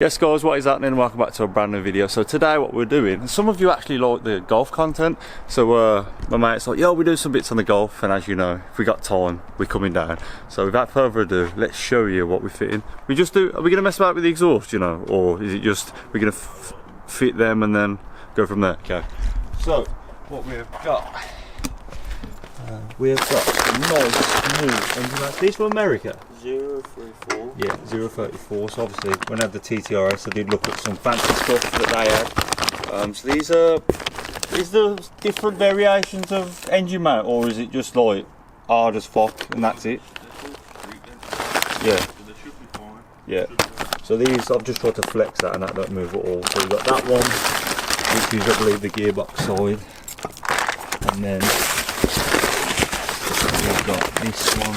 Yes guys, what is happening? Welcome back to a brand new video. So today what we're doing, some of you actually like the golf content, so my mate's like, yo, we do some bits on the golf, and as you know, if we got time, we're coming down. So without further ado, let's show you what we're fitting. Are we gonna mess about with the exhaust, you know, or is it just we're gonna fit them and then go from there? Okay, so what we've got some nice new engine lights. These from America. 034. Yeah, 034. So obviously when I had the TTRS, I did look at some fancy stuff that they had. So these are the different variations of engine mount, or is it just like hard as fuck and that's it? Yeah. Yeah. So these, I've just tried to flex that and that don't move at all. So we've got that one, which is I believe the gearbox side, and then we've got this one,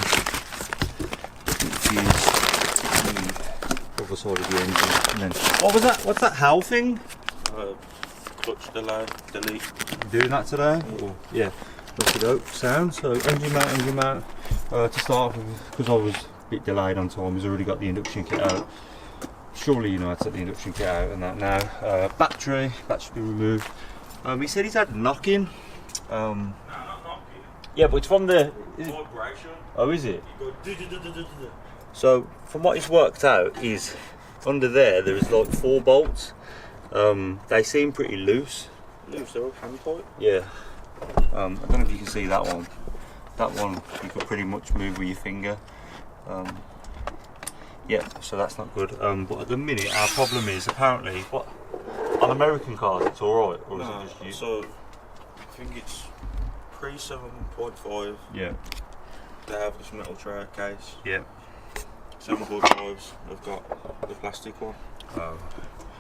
which is the other side of the engine. And then what was that? What's that HAL thing? Clutch delay, delete. Doing that today? Or, yeah. Okie sound. So engine mount. To start with, because I was a bit delayed on time, he's already got the induction kit out. Surely you know how to take the induction kit out and that now. Battery should be removed. He said he's had knocking. Yeah, but it's from the vibration. Oh, is it? So from what he's worked out is under there is like 4 bolts. They seem pretty loose. They're all hand tight. Yeah. I don't know if you can see that one. That one you can pretty much move with your finger. Yeah, so that's not good. But at the minute our problem is apparently on American cars it's alright, or is it just you? So I think it's pre 7.5. Yeah. They have this metal tray case. Yeah. 7.5s. They've got the plastic one. Oh.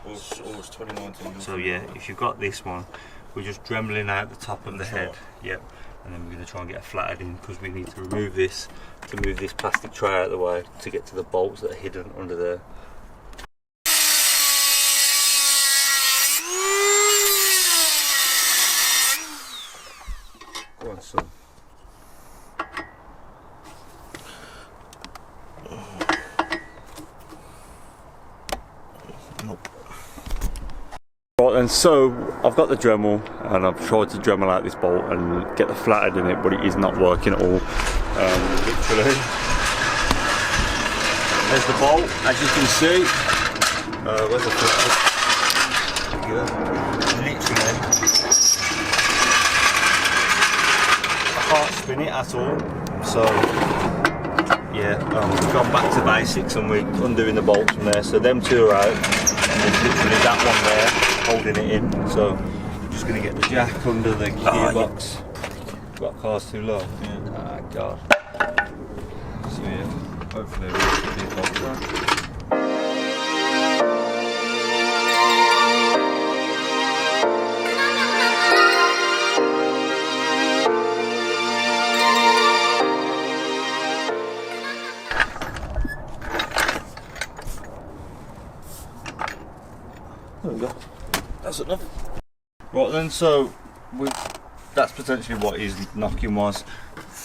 Almost 2019. So yeah, if you've got this one, we're just dremeling out the top of the head. Yep. And then we're going to try and get it flattened in because we need to remove this to move this plastic tray out of the way to get to the bolts that are hidden under there. Go on, son. Nope. Right then, so I've got the Dremel and I've tried to Dremel out this bolt and get the flathead in it, but it is not working at all. Literally. There's the bolt, as you can see. Where's the flathead? Literally. I can't spin it at all. So yeah, we've gone back to basics and we're undoing the bolts from there. So them 2 are out, and there's literally that one there holding it in. So I'm just going to get the jack under the gearbox. Got cars too low. Yeah. Ah, God. So yeah, hopefully we'll get the bolts right. There we go. That's enough. Right then, so that's potentially what his knocking was.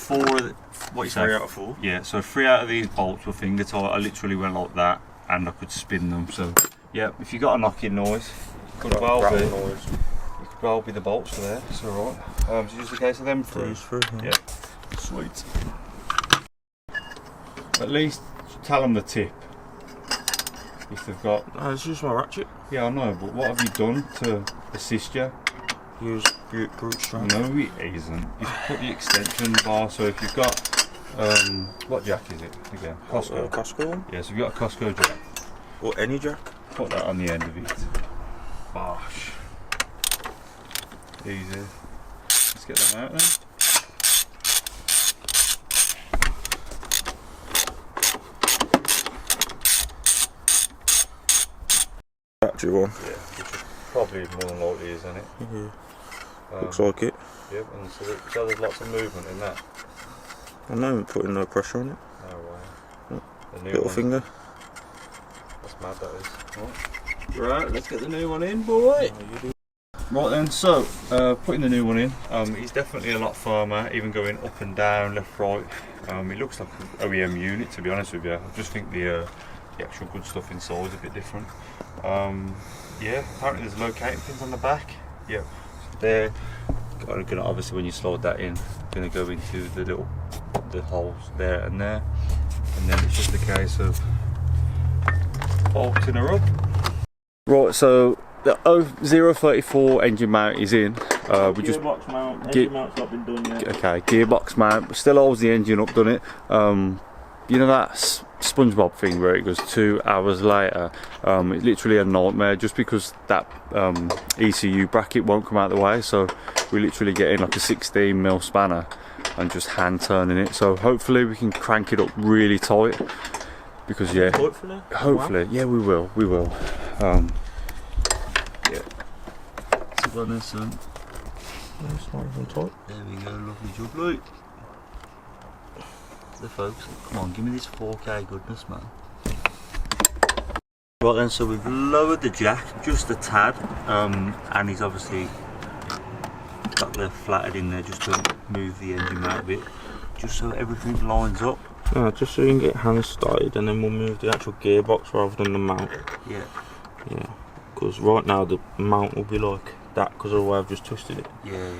What you say? 3 out of 4. Yeah, so 3 out of these bolts were finger tight. I literally went like that and I could spin them. So yeah, if you got a knocking noise, it could well be the bolts for there. It's alright. So just a case of them 3. Yeah, sweet. At least tell them the tip. If they've got... it's just my ratchet. Yeah, I know, but what have you done to assist you? Use brute strength. No, it isn't. You've put the extension bar, so if you've got... what jack is it again? Costco. Costco one? Yeah, so if you've got a Costco jack. Or any jack. Put that on the end of it. Bosh. Easy. Let's get them out then. Battery one. Yeah, which is probably more than likely is, isn't it? Yeah. Looks like it. Yep, and so there's lots of movement in that. I'm not even putting no pressure on it. No way. The new Little one. finger. That's mad, that is. Right, let's get the new one in, boy. Right then, so putting the new one in, it's definitely a lot firmer, even going up and down, left, right. It looks like an OEM unit, to be honest with you. I just think the the actual good stuff inside is a bit different. Yeah, apparently there's locating pins on the back. Yep, they're gonna obviously when you slide that in, gonna go into the holes there, and then it's just a case of bolting her up. Right, so the 034 engine mount is in. We just gearbox mount. Engine mount's not been done yet. Okay, gearbox mount still holds the engine up, done it. You know that SpongeBob thing where it goes 2 hours later? It's literally a nightmare just because that ECU bracket won't come out of the way. So we literally get in like a 16mm spanner and just hand turning it. So hopefully we can crank it up really tight. Because yeah, hopefully, yeah, we will. Yeah. Sit on this one. It's not even tight. There we go, lovely job, right? The folks, come on, give me this 4K goodness, man. Right then, so we've lowered the jack just a tad, and he's obviously got the flatted in there just to move the engine mount a bit, just so everything lines up. No, just so you can get hands started, and then we'll move the actual gearbox rather than the mount. Yeah. Yeah. Because right now the mount will be like that because of the way I've just twisted it. Yeah.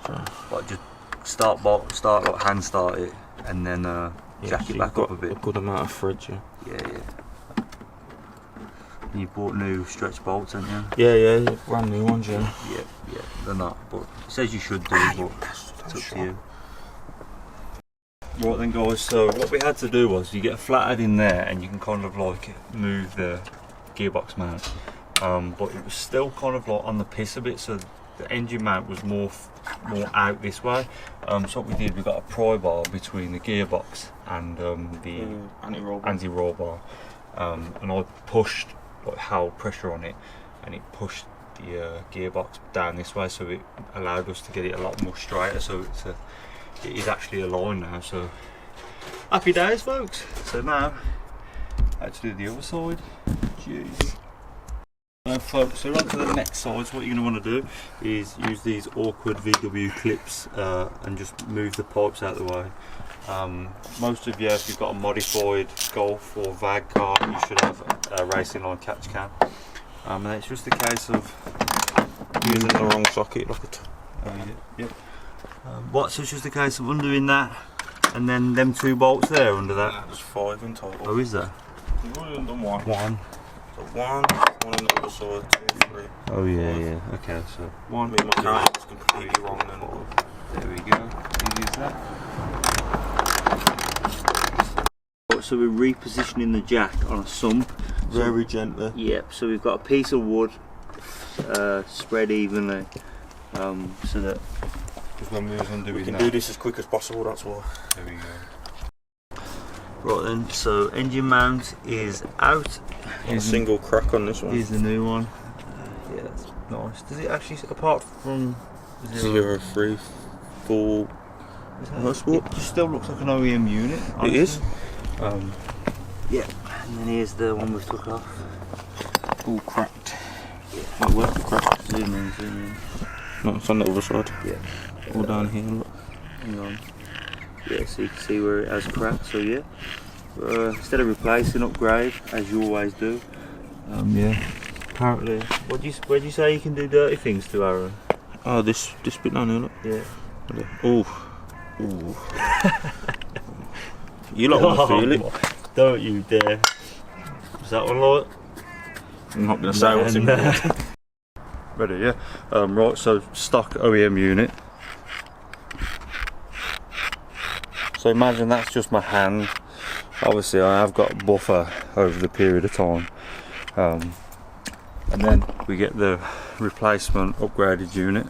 So, but just start like hand start it, and then jack so it back up a bit. A good amount of threads, yeah. Yeah. And you bought new stretch bolts, haven't you? Yeah, brand new ones, yeah. Yeah. They're not, but it says you should do, but it's up to you. Right then guys, so what we had to do was you get a flathead in there and you can kind of like move the gearbox mount, but it was still kind of like on the piss a bit, so the engine mount was more out this way. So what we did, we got a pry bar between the gearbox and the anti-roll bar, and I pushed, like held pressure on it, and it pushed the gearbox down this way, so it allowed us to get it a lot more straighter, so it is actually aligned now. So happy days, folks. So now I have to do the other side. Jeez. Now folks, so on to the next side. So what you're going to want to do is use these awkward VW clips and just move the pipes out of the way. Most of you, if you've got a modified Golf or VAG car, you should have a racing line catch can. And it's just a case of Using the wrong socket, look at. Yep. So it's just a case of undoing that, and then them 2 bolts there under that. There's 5 in total. Oh, is there? We've already undone one. So one on the other side, 2, 3. Oh yeah. Okay, so 1. Me and my count is completely wrong then. There we go. Easy as that. So we're repositioning the jack on a sump. Very gently. Yep. So we've got a piece of wood spread evenly, so that. Because when we was undoing we can do this as quick as possible, that's why. There we go. Right then, so engine mount is out. A single crack on this one. Here's the new one. Yeah, that's nice. Does it actually, apart from 03 full motorsport? It just still looks like an OEM unit. Honestly. It is. Yeah, and then here's the one we took off. All cracked. Yeah. Might work the crack. Zoom in. No, it's on the other side. Yeah. All down here, look. Hang on. Yeah, so you can see where it has cracked, so yeah. Instead of replacing, upgrade, as you always do. Yeah. Apparently, where'd you say you can do dirty things to, Aaron? Oh, this bit down here, look. Yeah. Ooh. You lot want to feel it. Don't you dare. Is that one like? I'm not going to say what's in there. Ready, yeah? Right, so stock OEM unit. So imagine that's just my hand. Obviously I have got a buffer over the period of time. And then we get the replacement upgraded unit.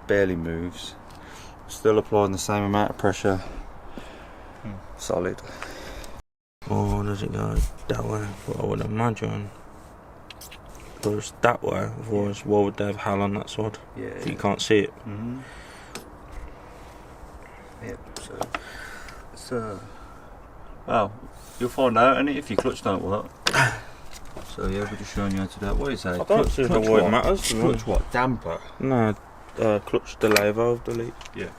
Barely moves. Still applying the same amount of pressure. Solid. Oh, does it go that way? Well, I would imagine. Goes that way, otherwise why would they have HAL on that side? Yeah. If you can't see it. Yep, so well, you'll find out, and if your clutch don't work. So yeah, we're just showing you how to do that. What do you say? I don't see why it matters. Clutch what? Damper? No, clutch delay valve delete. Yeah.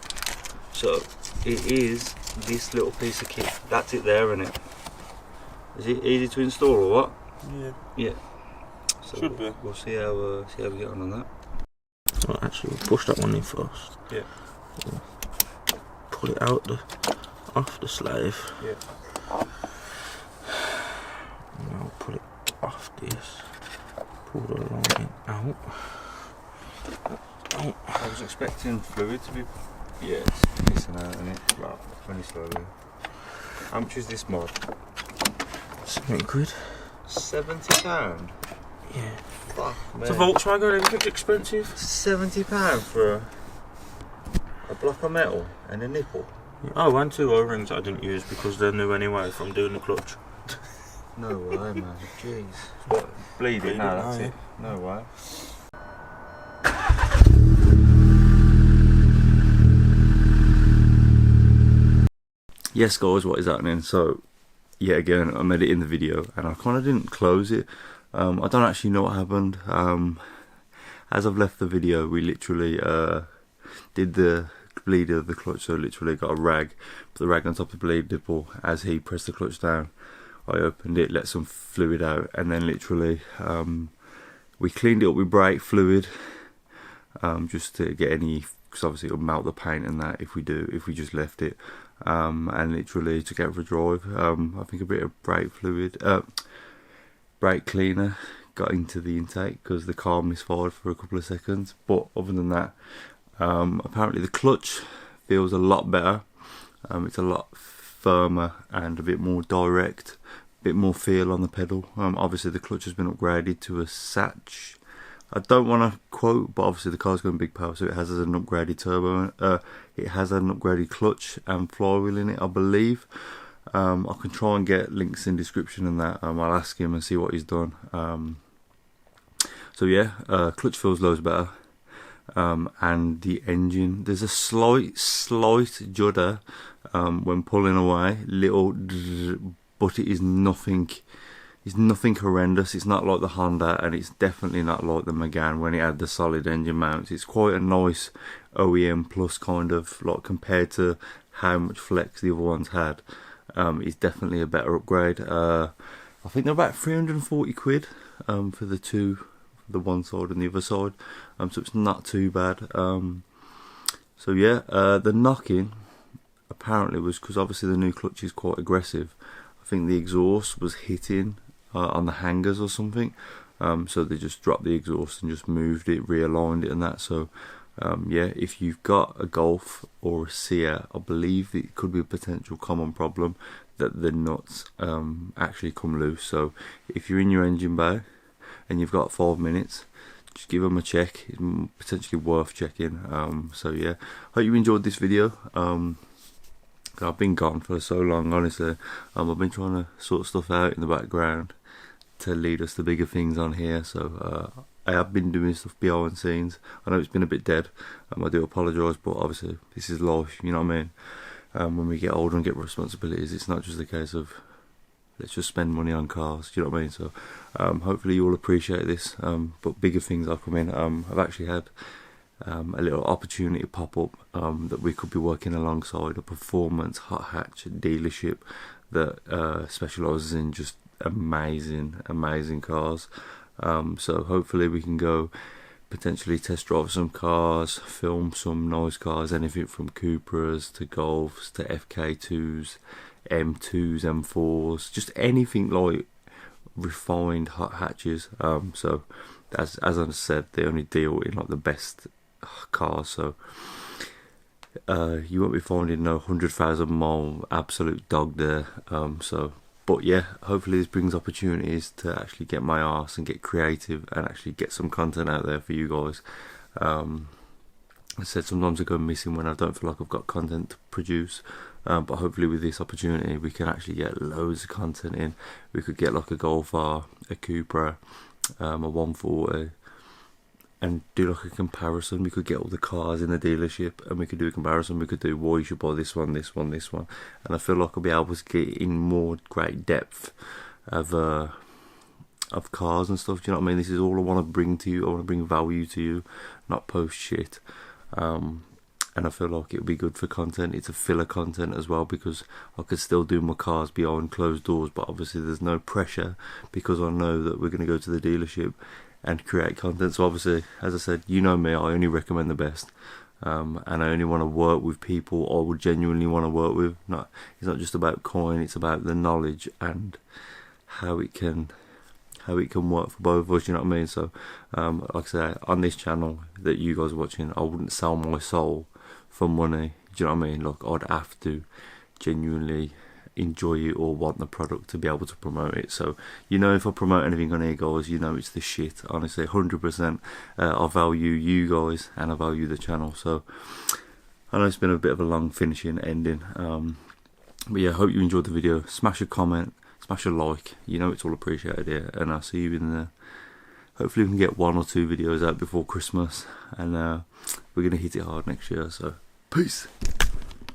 So it is this little piece of kit. That's it there, isn't it? Is it easy to install or what? Yeah. Yeah. So Should be. We'll see how we get on that. Well, actually, we'll push that one in first. Yeah. We'll pull it out off the slave. Yeah. And I'll pull it off this. Pull the line out. Oh. I was expecting fluid to be. Yeah, it's missing out in it. Right, very slowly. How much is this mod? £70. £70. Yeah. Fuck, man. It's a Volkswagen, everything's expensive. £70 for a block of metal and a nipple. Oh, and 2 O-rings I didn't use because they're new anyway from doing the clutch. No way, man. Jeez. What? Bleeding? No, that's it. No way. Yes, guys, what is happening? So, yeah, again, I'm editing the video and I kind of didn't close it. I don't actually know what happened. As I've left the video, we literally did the bleed of the clutch, so literally got a rag, put the rag on top of the bleed nipple. As he pressed the clutch down, I opened it, let some fluid out, and then literally we cleaned it up with brake fluid, just to get any, because obviously it'll melt the paint and that if we just left it, and literally took out for a drive. I think a bit of brake fluid, brake cleaner got into the intake because the car misfired for a couple of seconds. But other than that, apparently the clutch feels a lot better. It's a lot firmer and a bit more direct, a bit more feel on the pedal. Obviously the clutch has been upgraded to a Satch. I don't want to quote, but obviously the car's going big power, so it has an upgraded turbo. It has an upgraded clutch and flywheel in it, I believe. I can try and get links in description and that. I'll ask him and see what he's done. So yeah, clutch feels loads better. And the engine, there's a slight judder when pulling away, little, but it is nothing. It's nothing horrendous. It's not like the Honda, and it's definitely not like the Megane when it had the solid engine mounts. It's quite a nice OEM plus kind of, like, compared to how much flex the other ones had. It's definitely a better upgrade. I think they're about 340 quid for the two, the one side and the other side. So it's not too bad. So yeah, the knocking apparently was because obviously the new clutch is quite aggressive. I think the exhaust was hitting on the hangers or something, so they just dropped the exhaust and just moved it, realigned it and that. So yeah, if you've got a Golf or a Sea, I believe it could be a potential common problem that the nuts actually come loose. So if you're in your engine bay and you've got 5 minutes, just give them a check. It's potentially worth checking. So yeah, hope you enjoyed this video. I've been gone for so long, honestly. I've been trying to sort stuff out in the background to lead us to bigger things on here. So I have been doing stuff behind the scenes. I know it's been a bit dead. I do apologise, but obviously this is life, you know what I mean? When we get older and get responsibilities, it's not just a case of let's just spend money on cars, you know what I mean? So hopefully you all appreciate this, but bigger things are coming. I've actually had a little opportunity pop up that we could be working alongside a performance hot hatch dealership that specialises in just amazing cars. So hopefully we can go potentially test drive some cars, film some nice cars, anything from Cupras to Golfs to FK2s, M2s, M4s, just anything like refined hot hatches. So as I said, they only deal in like the best cars, so you won't be finding no 100,000 mile absolute dog there. But yeah, hopefully this brings opportunities to actually get my arse and get creative and actually get some content out there for you guys. I said sometimes I go missing when I don't feel like I've got content to produce, but hopefully with this opportunity we can actually get loads of content in. We could get like a Golf R, a Cupra, a 140, and do like a comparison. We could get all the cars in the dealership and we could do a comparison. We could do why you should buy this one, this one, this one, and I feel like I'll be able to get in more great depth of cars and stuff. Do you know what I mean? This is all I want to bring to you. I want to bring value to you, not post shit. and I feel like it would be good for content. It's a filler content as well, because I could still do my cars behind closed doors, but obviously there's no pressure because I know that we're going to go to the dealership and create content. So obviously, as I said, you know me, I only recommend the best, and I only want to work with people I would genuinely want to work with. It's not just about coin, it's about the knowledge and how it can work for both of us, you know what I mean? So like I say, on this channel that you guys are watching, I wouldn't sell my soul for money, do you know what I mean? Like, I'd have to genuinely enjoy it or want the product to be able to promote it. So, you know, if I promote anything on here, guys, you know it's the shit, honestly, 100%. I value you guys and I value the channel. So I know it's been a bit of a long finishing ending, but yeah, hope you enjoyed the video. Smash a comment, smash a like, you know it's all appreciated here, and I'll see you in the, hopefully we can get 1 or 2 videos out before Christmas, and we're going to hit it hard next year, so peace.